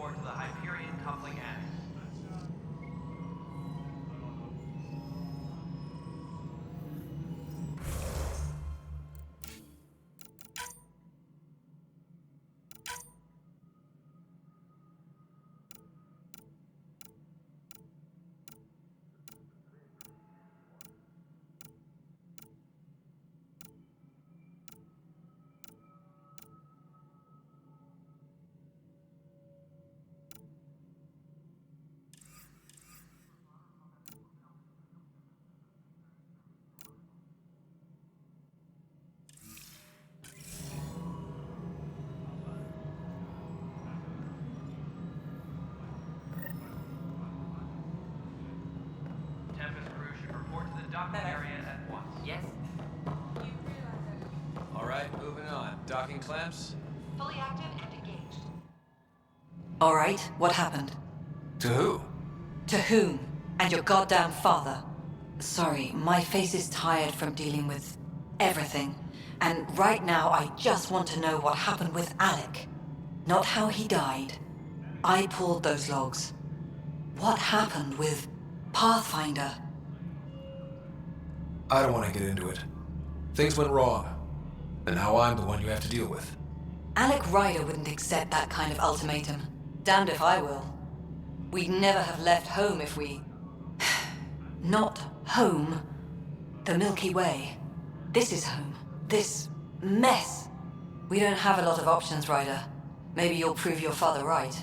report to the Hyperion coupling annex. Docking area at once. Yes? All right, moving on. Docking clamps? Fully active and engaged. All right, what happened? To who? To whom? And your goddamn father. Sorry, my face is tired from dealing with everything. And right now, I just want to know what happened with Alec. Not how he died. I pulled those logs. What happened with Pathfinder? I don't want to get into it. Things went wrong. And now I'm the one you have to deal with. Alec Ryder wouldn't accept that kind of ultimatum. Damned if I will. We'd never have left home if we... Not home. The Milky Way. This is home. This mess. We don't have a lot of options, Ryder. Maybe you'll prove your father right.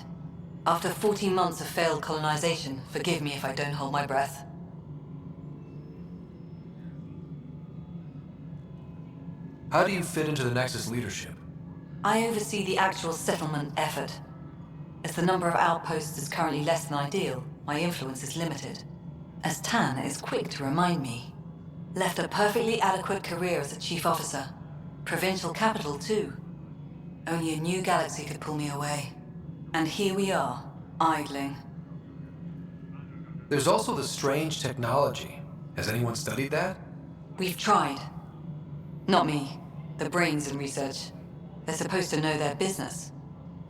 After 14 months of failed colonization, forgive me if I don't hold my breath. How do you fit into the Nexus leadership? I oversee the actual settlement effort. As the number of outposts is currently less than ideal, my influence is limited. As Tan is quick to remind me. Left a perfectly adequate career as a chief officer. Provincial capital, too. Only a new galaxy could pull me away. And here we are, idling. There's also the strange technology. Has anyone studied that? We've tried. Not me. The brains in research. They're supposed to know their business.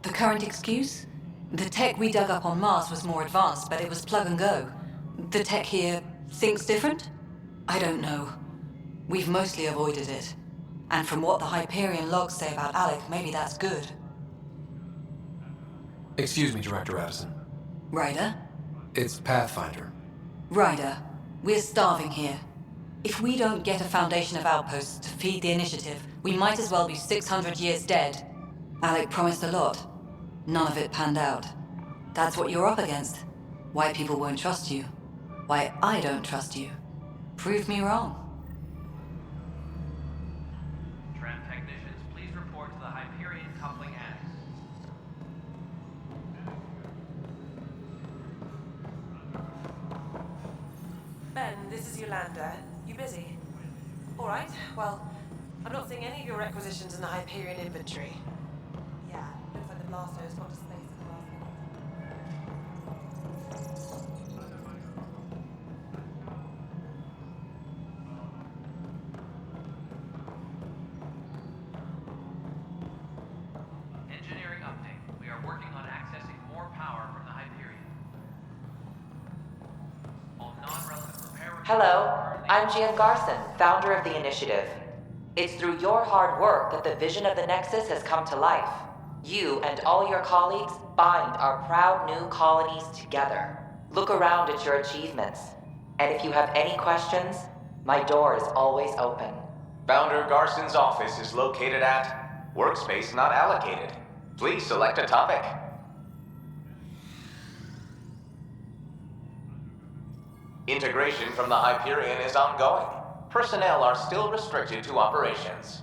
The current excuse? The tech we dug up on Mars was more advanced, but it was plug and go. The tech here thinks different? I don't know. We've mostly avoided it. And from what the Hyperion logs say about Alec, maybe that's good. Excuse me, Director Addison. Ryder? It's Pathfinder. Ryder, we're starving here. If we don't get a foundation of outposts to feed the initiative, we might as well be 600 years dead. Alec promised a lot. None of it panned out. That's what you're up against. Why people won't trust you. Why I don't trust you. Prove me wrong. Tram technicians, please report to the Hyperion coupling annex. Ben, this is Yolanda. You busy? All right, well, I'm not seeing any of your requisitions in the Hyperion inventory. Yeah, looks like the blasto's got to space at the last minute. Engineering update. We are working on accessing more power from the Hyperion. All non-relevant repair... Hello, I'm Gian Garson, founder of the initiative. It's through your hard work that the vision of the Nexus has come to life. You and all your colleagues bind our proud new colonies together. Look around at your achievements. And if you have any questions, my door is always open. Founder Garson's office is located at Workspace Not Allocated. Please select a topic. Integration from the Hyperion is ongoing. Personnel are still restricted to operations.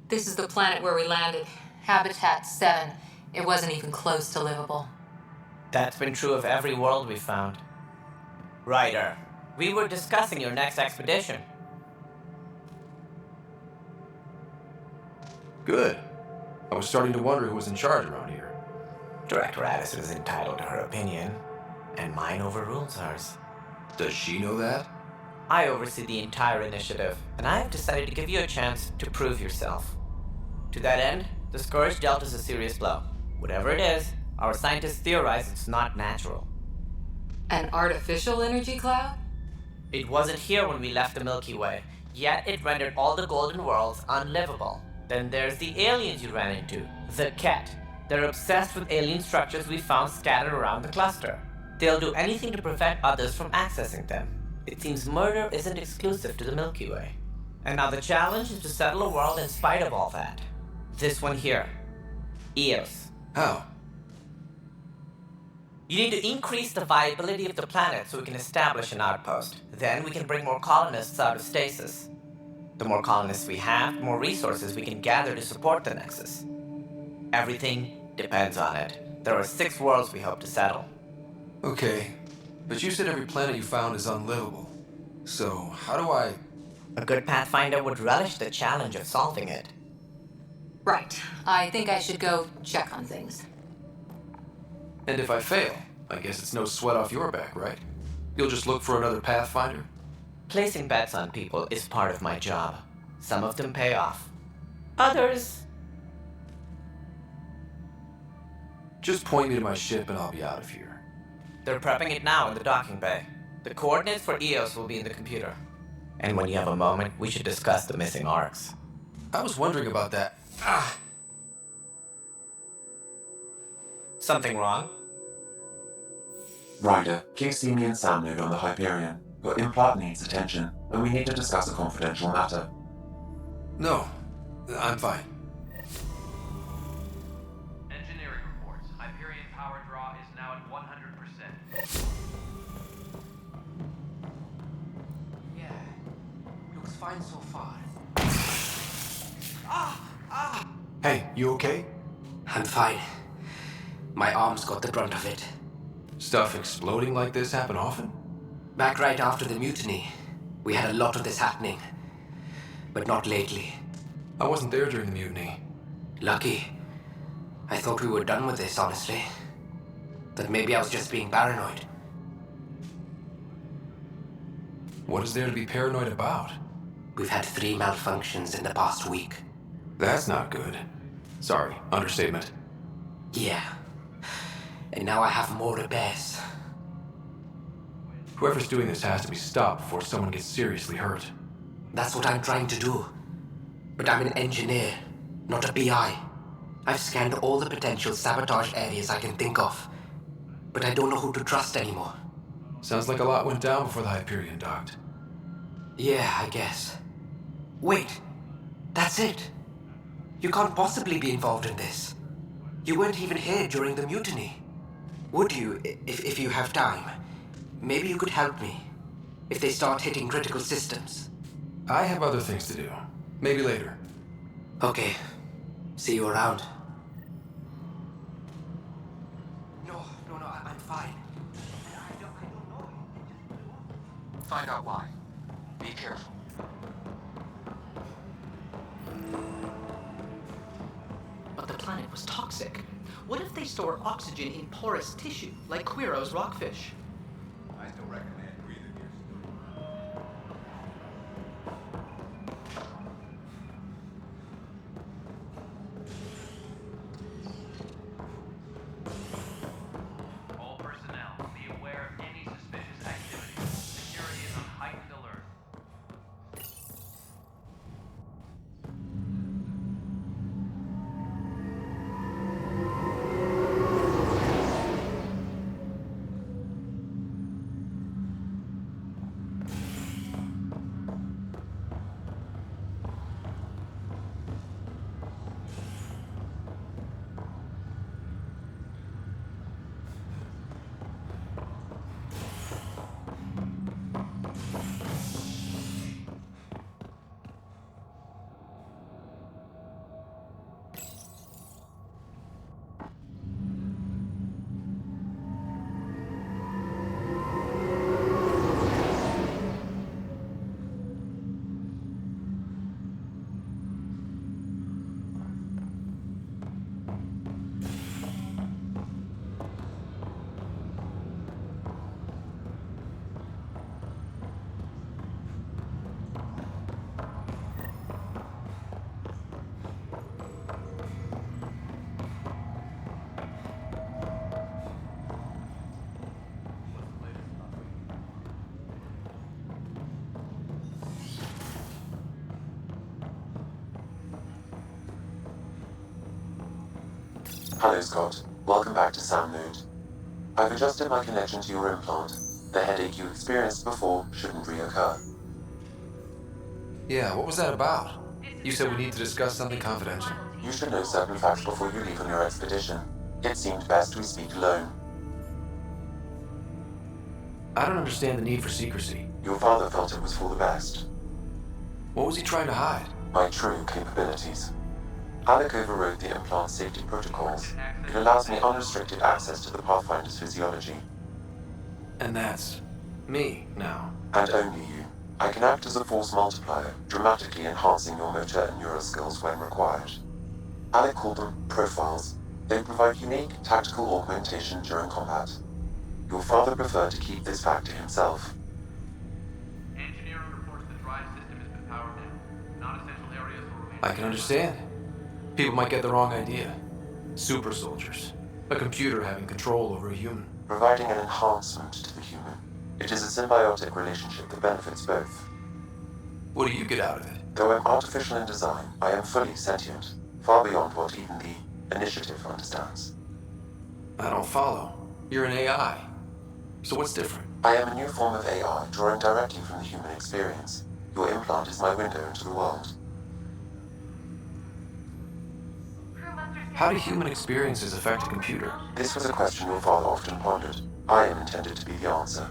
This is the planet where we landed. Habitat 7. It wasn't even close to livable. That's been true of every world we've found. Ryder, we were discussing your next expedition. Good. I was starting to wonder who was in charge around here. Director Addison is entitled to her opinion, and mine overrules hers. Does she know that? I oversee the entire initiative, and I have decided to give you a chance to prove yourself. To that end, the Scourge dealt us a serious blow. Whatever it is, our scientists theorize it's not natural. An artificial energy cloud? It wasn't here when we left the Milky Way, yet it rendered all the golden worlds unlivable. Then there's the aliens you ran into, the Ket. They're obsessed with alien structures we found scattered around the cluster. They'll do anything to prevent others from accessing them. It seems murder isn't exclusive to the Milky Way. And now the challenge is to settle a world in spite of all that. This one here. Eos. How? You need to increase the viability of the planet so we can establish an outpost. Then we can bring more colonists out of stasis. The more colonists we have, the more resources we can gather to support the Nexus. Everything depends on it. There are 6 worlds we hope to settle. Okay, but you said every planet you found is unlivable. So, how do I... A good Pathfinder would relish the challenge of solving it. Right. I think I should go check on things. And if I fail, I guess it's no sweat off your back, right? You'll just look for another Pathfinder? Placing bets on people is part of my job. Some of them pay off. Others... Just point me to my ship and I'll be out of here. They're prepping it now in the docking bay. The coordinates for Eos will be in the computer. And when you have a moment, we should discuss the missing arcs. I was wondering about that. Something wrong? Ryder, please see me and Sam Node on the Hyperion. Your implant needs attention, and we need to discuss a confidential matter. No, I'm fine. Engineering reports. Hyperion power draw is now at 100%. Yeah, looks fine so far. Hey, you okay? I'm fine. My arms got the brunt of it. Stuff exploding like this happen often? Back right after the mutiny, we had a lot of this happening. But not lately. I wasn't there during the mutiny. Lucky. I thought we were done with this, honestly. That maybe I was just being paranoid. What is there to be paranoid about? We've had 3 malfunctions in the past week. That's not good. Sorry, understatement. Yeah. And now I have more repairs. Whoever's doing this has to be stopped before someone gets seriously hurt. That's what I'm trying to do. But I'm an engineer, not a PI. I've scanned all the potential sabotage areas I can think of. But I don't know who to trust anymore. Sounds like a lot went down before the Hyperion docked. Yeah, I guess. Wait. That's it. You can't possibly be involved in this. You weren't even here during the mutiny. Would you, if you have time? Maybe you could help me. If they start hitting critical systems. I have other things to do. Maybe later. Okay. See you around. No, I'm fine. I don't know. Find out why. Be careful. But the planet was toxic. What if they store oxygen in porous tissue, like Quiro's rockfish? I still recommend breathing here. All personnel, be aware of any suspicious activity. Security is on heightened alert. Hello, Scott. Welcome back to Sound Mode. I've adjusted my connection to your implant. The headache you experienced before shouldn't reoccur. Yeah, what was that about? You said we need to discuss something confidential. You should know certain facts before you leave on your expedition. It seemed best we speak alone. I don't understand the need for secrecy. Your father felt it was for the best. What was he trying to hide? My true capabilities. Alec overrode the implant safety protocols. It allows me unrestricted access to the Pathfinder's physiology. And that's me now. And only you. I can act as a force multiplier, dramatically enhancing your motor and neural skills when required. Alec called them profiles. They provide unique tactical augmentation during combat. Your father preferred to keep this fact to himself. Engineering reports the drive system has been powered down. Non-essential areas will remain. I can understand. People might get the wrong idea. Super soldiers. A computer having control over a human. Providing an enhancement to the human. It is a symbiotic relationship that benefits both. What do you get out of it? Though I'm artificial in design, I am fully sentient, far beyond what even the Initiative understands. I don't follow. You're an AI. So what's different? I am a new form of AI, drawing directly from the human experience. Your implant is my window into the world. How do human experiences affect a computer? This was a question your father often pondered. I am intended to be the answer.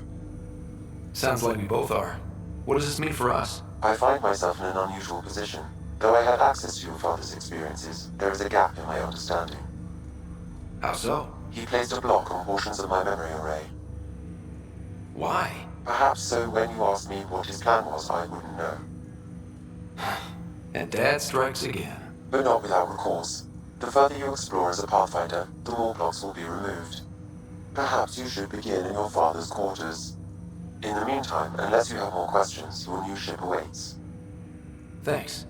Sounds like we both are. What does this mean for us? I find myself in an unusual position. Though I had access to your father's experiences, there is a gap in my understanding. How so? He placed a block on portions of my memory array. Why? Perhaps so when you asked me what his plan was, I wouldn't know. And Dad strikes again. But not without recourse. The further you explore as a Pathfinder, the more blocks will be removed. Perhaps you should begin in your father's quarters. In the meantime, unless you have more questions, your new ship awaits. Thanks.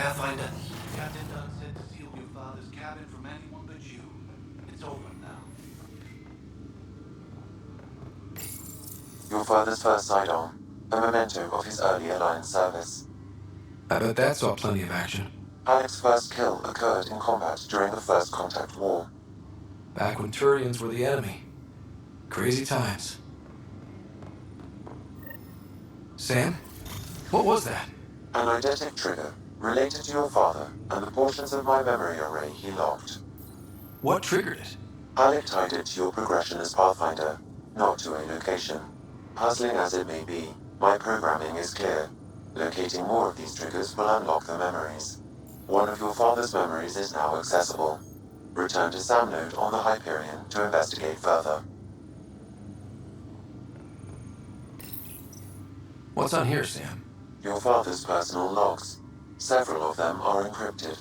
Pathfinder. Captain Dunn said to seal your father's cabin from anyone but you. It's over now. Your father's first sidearm, a memento of his earlier line service. I bet that saw plenty of action. Alec's first kill occurred in combat during the First Contact War. Back when Turians were the enemy. Crazy times. Sam? What was that? An eidetic trigger related to your father and the portions of my memory array he locked. What triggered it? Alec tied it to your progression as Pathfinder, not to a location. Puzzling as it may be, my programming is clear. Locating more of these triggers will unlock the memories. One of your father's memories is now accessible. Return to Sam Node on the Hyperion to investigate further. What's on here, Sam? Your father's personal logs. Several of them are encrypted.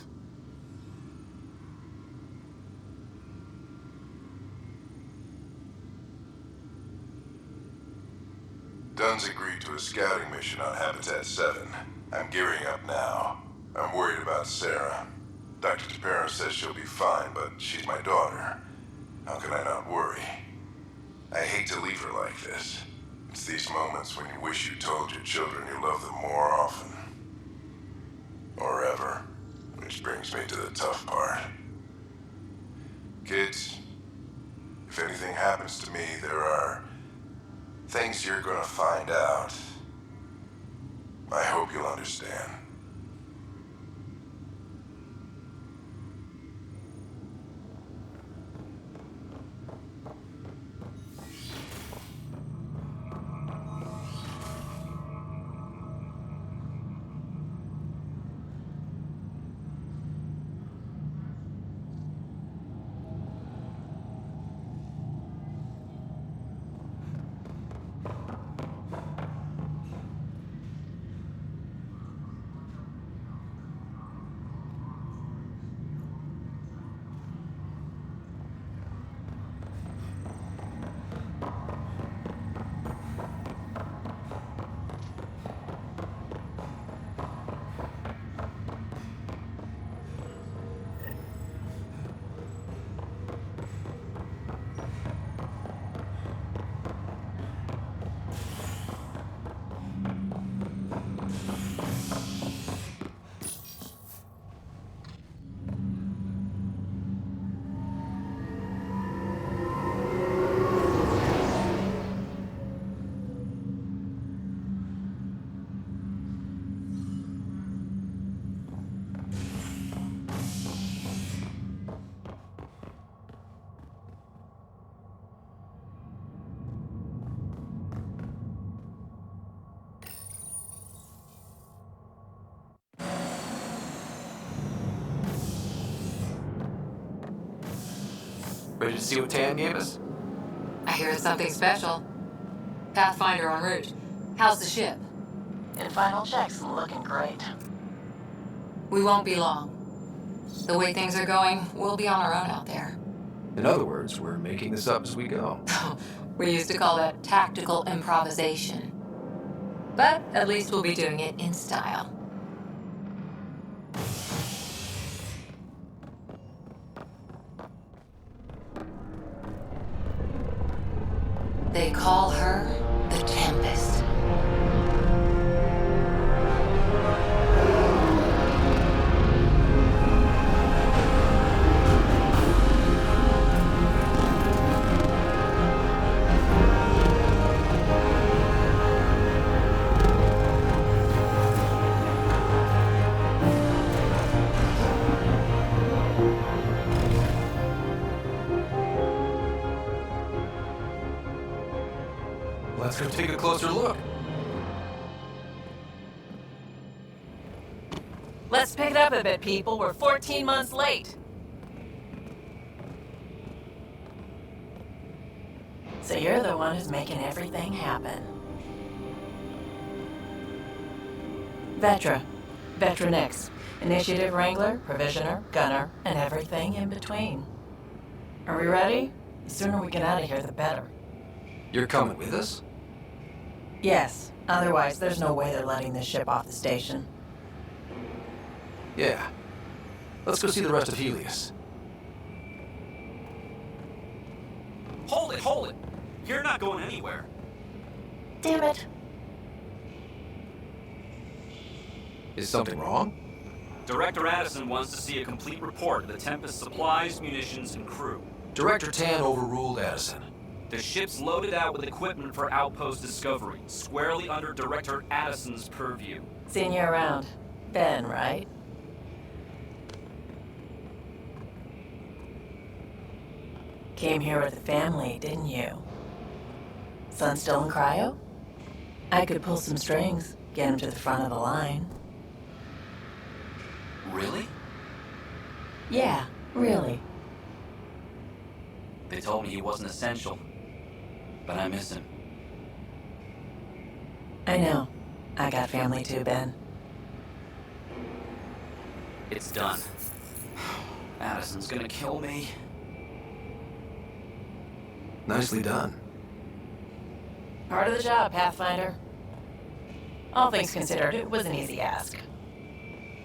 Dunn's agreed to a scouting mission on Habitat 7. I'm gearing up now. I'm worried about Sarah. Dr. Tapera says she'll be fine, but she's my daughter. How can I not worry? I hate to leave her like this. It's these moments when you wish you told your children you love them more often. Or ever. Which brings me to the tough part. Kids, if anything happens to me, there are things you're gonna find out. I hope you'll understand. Ready to see what Tan gave us? I hear it's something special. Pathfinder en route. How's the ship? In final checks, looking great. We won't be long. The way things are going, we'll be on our own out there. In other words, we're making this up as we go. We used to call that tactical improvisation. But at least we'll be doing it in style. They call her the Tempest. Let's go take a closer look. Let's pick it up a bit, people. We're 14 months late. So you're the one who's making everything happen. Vetra. Vetronix. Initiative Wrangler, Provisioner, Gunner, and everything in between. Are we ready? The sooner we get out of here, the better. You're coming with us? Yes. Otherwise, there's no way they're letting this ship off the station. Yeah. Let's go see the rest of Helios. Hold it! You're not going anywhere. Damn it. Is something wrong? Director Addison wants to see a complete report of the Tempest's supplies, munitions, and crew. Director Tan overruled Addison. The ship's loaded out with equipment for outpost discovery, squarely under Director Addison's purview. Seen you around. Ben, right? Came here with the family, didn't you? Son still in cryo? I could pull some strings, get him to the front of the line. Really? Yeah, really. They told me he wasn't essential, but I miss him. I know. I got family too, Ben. It's done. Addison's gonna kill me. Nicely done. Part of the job, Pathfinder. All things considered, it was an easy ask.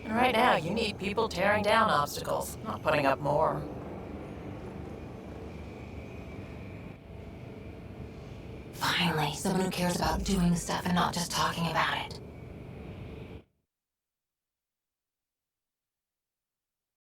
And right now, you need people tearing down obstacles, not putting up more. Finally, someone who cares about doing stuff and not just talking about it.